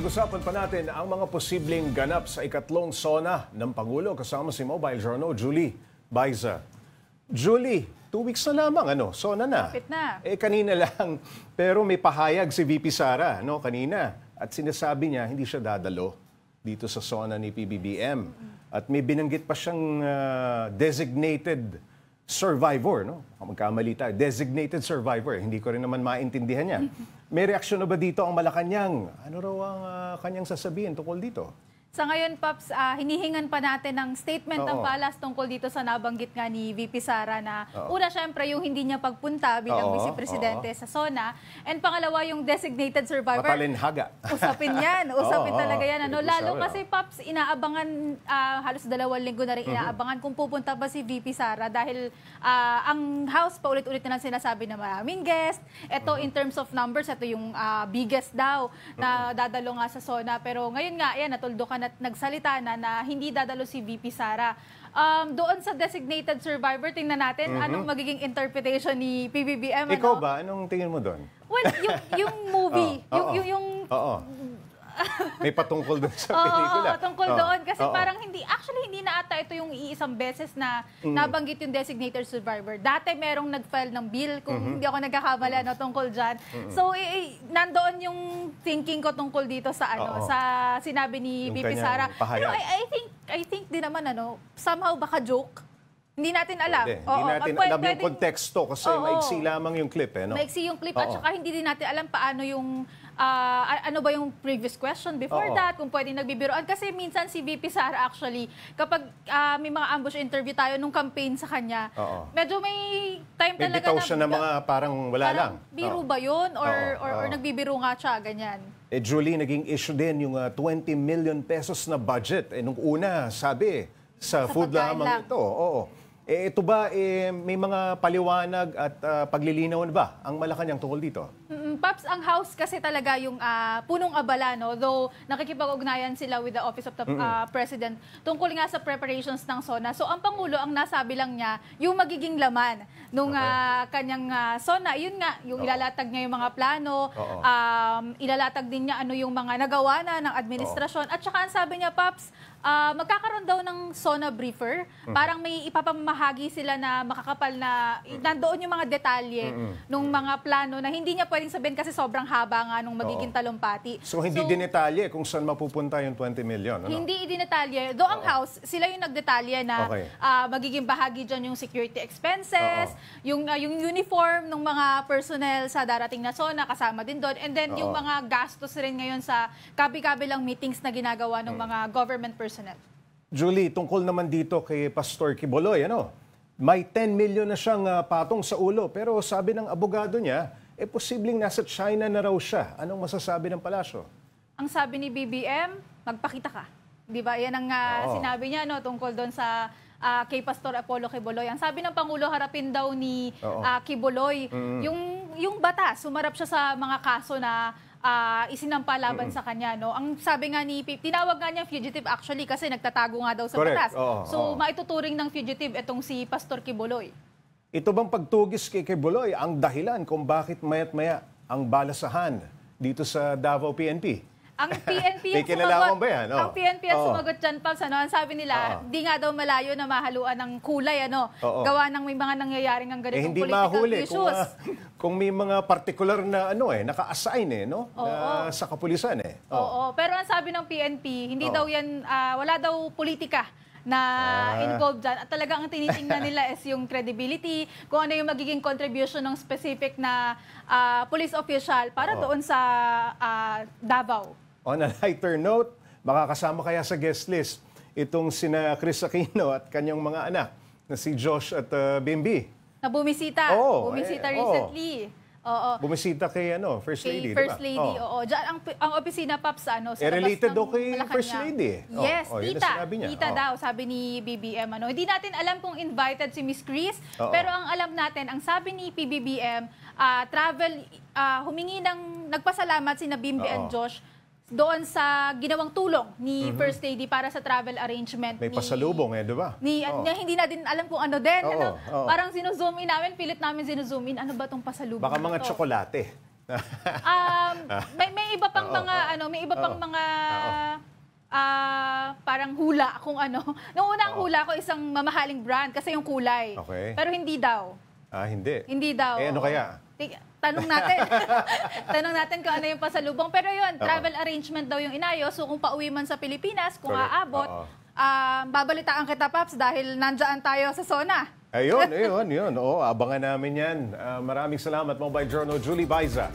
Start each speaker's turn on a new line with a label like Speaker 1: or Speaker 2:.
Speaker 1: Pag-usapan pa natin ang mga posibleng ganap sa ikatlong SONA ng Pangulo kasama si Mobile Journal, Julie Baiza. Julie, 2 weeks na lamang, SONA na.
Speaker 2: Kapit na.
Speaker 1: Kanina lang, pero may pahayag si VP Sara, kanina. At sinasabi niya, hindi siya dadalo dito sa SONA ni PBBM. At may binanggit pa siyang designated survivor, Magkamali tayo. Designated survivor. Hindi ko rin naman maintindihan niya. May reaksyon na ba dito ang Malacanang? Ano raw ang kanyang sasabihin tungkol dito?
Speaker 2: Sa ngayon, Paps, hinihingan pa natin ng statement ng palas tungkol dito sa nabanggit nga ni VP Sara na una, syempre, yung hindi niya pagpunta bilang Vice Presidente sa SONA. And pangalawa, yung designated survivor.
Speaker 1: Matalinhaga.
Speaker 2: Usapin yan. Usapin talaga yan. Lalo kasi, Paps, inaabangan, halos 2 linggo na rin inaabangan kung pupunta ba si VP Sara dahil ang House paulit-ulit na lang sinasabi na maraming guest. Ito, in terms of numbers, ito yung biggest daw na dadalo nga sa SONA. Pero ngayon nga, yan, natuldo ka at nagsalita na hindi dadalo si VP Sara. Doon sa designated survivor, tingnan natin anong magiging interpretation ni PBBM.
Speaker 1: Ikaw ba? Anong tingin mo doon?
Speaker 2: Well, yung movie, yung
Speaker 1: may patungkol doon sa pelikula.
Speaker 2: Oo, tungkol doon. Kasi parang hindi na ata ito yung iisang beses na nabanggit yung designated survivor. Dati merong nag-file ng bill, kung hindi ako nagkakamali, tungkol dyan. So, nandoon yung thinking ko tungkol dito sa sa sinabi ni VP Sara. Pero I think din naman, somehow baka joke. Hindi natin alam.
Speaker 1: Hindi natin alam yung konteksto kasi maiksi lamang yung clip.
Speaker 2: Maiksi yung clip at saka hindi din natin alam paano yung ano ba yung previous question before that, kung pwedeng nagbibiroan. Kasi minsan si VP Sara actually, kapag may mga ambush interview tayo nung campaign sa kanya, medyo may time
Speaker 1: may
Speaker 2: talaga
Speaker 1: bitaw siya na mga parang wala lang.
Speaker 2: Biro ba yun? Or nagbibiro nga siya, ganyan.
Speaker 1: Julie, naging issue din yung 20 million pesos na budget. Nung una, sabi, sa food lamang ito. Ito ba, may mga paliwanag at paglilinaw na ba ang Malacanang tungkol dito?
Speaker 2: Paps, ang House kasi talaga yung punong abala, though nakikipag-ugnayan sila with the Office of the President tungkol nga sa preparations ng SONA. So ang Pangulo, ang nasabi lang niya, yung magiging laman nung kanyang SONA, yun nga, yung ilalatag niya yung mga plano, ilalatag din niya ano yung mga nagawa na ng administrasyon. At saka ang sabi niya, Paps, magkakaroon daw ng SONA briefer. Parang may ipapamahagi sila na makakapal na nandoon yung mga detalye nung mga plano na hindi niya pwedeng sabihin kasi sobrang haba nga nung magiging talumpati.
Speaker 1: So hindi dinetalye kung saan mapupunta yung 20 million?
Speaker 2: Hindi dinetalye. Though ang House, sila yung nagdetalye na magiging bahagi dyan yung security expenses, yung uniform ng mga personnel sa darating na SONA, kasama din doon. And then yung mga gastos rin ngayon sa kabi-kabilang meetings na ginagawa ng mga government personnel.
Speaker 1: Julie, tungkol naman dito kay Pastor Quiboloy, may 10 million na siyang patong sa ulo. Pero sabi ng abogado niya, posibleng nasa China na raw siya. Anong masasabi ng palasyo?
Speaker 2: Ang sabi ni BBM, magpakita ka. Di ba? Yan ang sinabi niya tungkol doon sa kay Pastor Apollo Quiboloy. Ang sabi ng Pangulo, harapin daw ni Quiboloy yung batas. Sumarap siya sa mga kaso na isinampa laban sa kanya. Ang sabi nga tinawag nga niya fugitive actually kasi nagtatago nga daw sa batas. So maituturing ng fugitive itong si Pastor Quiboloy.
Speaker 1: Ito bang pagtugis kay Quiboloy ang dahilan kung bakit maya't-maya ang balasahan dito sa Davao PNP?
Speaker 2: Ang PNP
Speaker 1: ang sumagot. Ba yan?
Speaker 2: Ang PNP ang sumagot dyan, Paps. Ang sabi nila, di nga daw malayo na mahaluan ng kulay. Gawa ng may mga nangyayaring ang ganitong
Speaker 1: hindi
Speaker 2: political
Speaker 1: mahuli
Speaker 2: issues.
Speaker 1: Kung may mga particular na naka-assign sa kapulisan.
Speaker 2: Oo. Pero ang sabi ng PNP, hindi daw yan, wala daw politika na involved dyan. At talagang ang tinitingnan nila is yung credibility, kung ano yung magiging contribution ng specific na police official para doon sa Davao. On
Speaker 1: a lighter note, makakasama kaya sa guest list itong sina Chris Aquino at kanyang mga anak na si Josh at Bimbi.
Speaker 2: Na bumisita. Bumisita recently.
Speaker 1: Bumisita kay First Lady,
Speaker 2: First Lady, Diyan ang opisina, Paps, sa
Speaker 1: related
Speaker 2: labas ng
Speaker 1: kay First Lady.
Speaker 2: Yes, tita daw, sabi ni BBM. Hindi natin alam kung invited si Miss Chris, pero ang alam natin, ang sabi ni PBBM, humingi ng nagpasalamat sina Bimbi and Josh doon sa ginawang tulong ni First Lady para sa travel arrangement.
Speaker 1: May pasalubong di ba?
Speaker 2: Hindi na din alam kung ano din. Parang sinuzoom in namin, pilit namin sinuzoom in. Ano ba itong pasalubong?
Speaker 1: Baka mga tsokolate.
Speaker 2: May iba pang mga ano, may iba pang mga parang hula kung ano. Nung unang hula ko isang mamahaling brand kasi yung kulay.
Speaker 1: Okay.
Speaker 2: Pero hindi daw.
Speaker 1: Hindi.
Speaker 2: Hindi daw.
Speaker 1: Ano kaya?
Speaker 2: Tanong natin. Tanong natin kung ano yung pasalubong. Pero yun, travel arrangement daw yung inayos. So kung pauwi man sa Pilipinas, kung
Speaker 1: Correct.
Speaker 2: aabot, babalitaan kita, Paps, dahil nandyan tayo sa SONA.
Speaker 1: Ayun. Oo, abangan namin yan. Maraming salamat, Mobile Journal Julie Baiza.